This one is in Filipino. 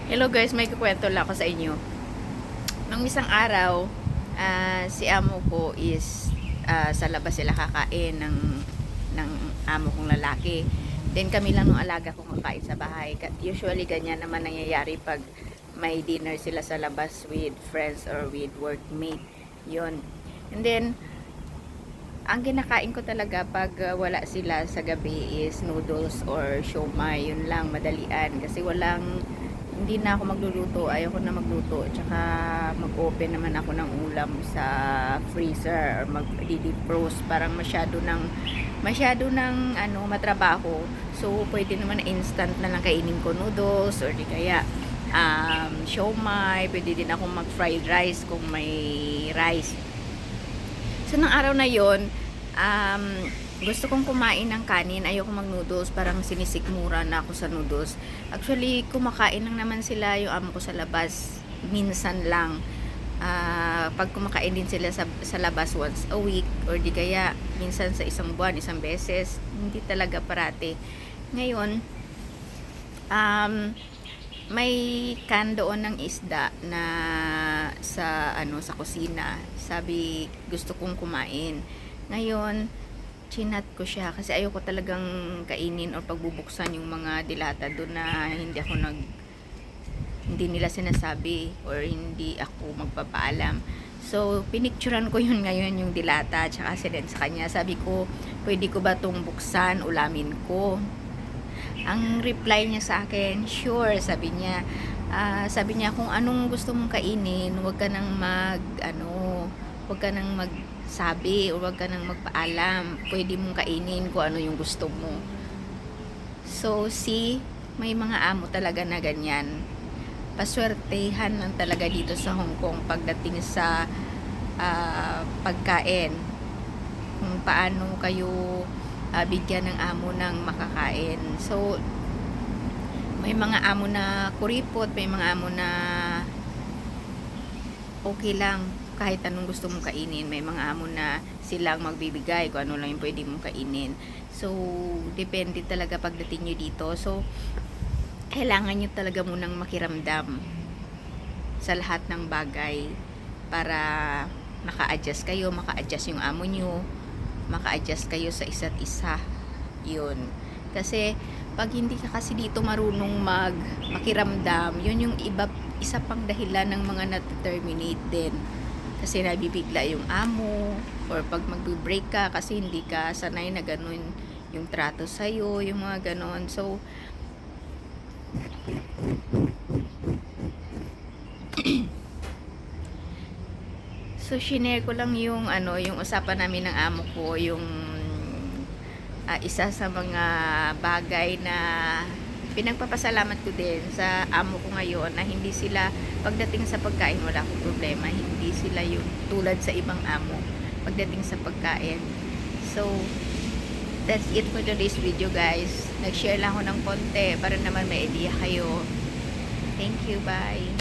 Hello guys, may kukwento lang ako sa inyo. Nung isang araw, si amo ko is sa labas sila kakain ng amo kong lalaki. Then kami lang nung alaga kong kakain sa bahay. Usually ganyan naman nangyayari pag may dinner sila sa labas with friends or with workmate. Yun. And then, ang kinakain ko talaga pag wala sila sa gabi is noodles or siomai. Yun lang, madalian. Kasi hindi na ako magluluto, ayoko na magluto, tsaka mag-open naman ako ng ulam sa freezer or mag-defrost, parang masyado ng matrabaho. So pwede naman na instant na lang kainin ko noodles or di kaya siomai, pwede din ako mag fried rice kung may rice. So nang araw na yon, gusto kong kumain ng kanin, ayoko mag-noodles, parang sinisikmura na ako sa noodles. Actually, kumakain lang naman sila yung amo ko sa labas, minsan lang. Pag kumakain din sila sa labas once a week, or di kaya minsan sa isang buwan, isang beses, hindi talaga parate. Ngayon, may can doon ng isda na sa kusina. Sabi, gusto kong kumain. Ngayon, chinat ko siya kasi ayoko talagang kainin o pagbubuksan yung mga dilata doon na hindi nila sinasabi or hindi ako magpapaalam. So pinicturean ko yun ngayon yung dilata, tsaka sinend sa kanya. Sabi ko, pwede ko ba itong buksan, ulamin ko? Ang reply niya sa akin, sure. Sabi niya kung anong gusto mong kainin, huwag ka nang magsabi o huwag ka nang magpaalam. Pwede mong kainin kung ano yung gusto mo. So, may mga amo talaga na ganyan. Paswertehan lang talaga dito sa Hong Kong pagdating sa pagkain. Kung paano kayo bigyan ng amo ng makakain. So, may mga amo na kuripot, may mga amo na okay lang kahit anong gusto mong kainin. May mga amo na silang magbibigay kung ano lang yung pwede mong kainin. So, depende talaga pagdating nyo dito. So, kailangan nyo talaga munang makiramdam sa lahat ng bagay para maka-adjust kayo, maka-adjust yung amo nyo, maka-adjust kayo sa isa't isa. Yun. Kasi, pag hindi ka kasi dito marunong makiramdam, yun yung isa pang dahilan ng mga na-terminate din. Kasi nabibigla yung amo, or pag mag-break ka kasi hindi ka sanay na ganun yung trato sa'yo, yung mga ganun. So, shinare ko lang yung yung usapan namin ng amo ko, yung isa sa mga bagay na pinagpapasalamat ko din sa amo ko ngayon, na hindi sila pagdating sa pagkain wala akong problema, hindi sila yung tulad sa ibang amo pagdating sa pagkain. So that's it for today's video guys. Nag-share lang ako ng konti para naman may idea kayo. Thank you, bye.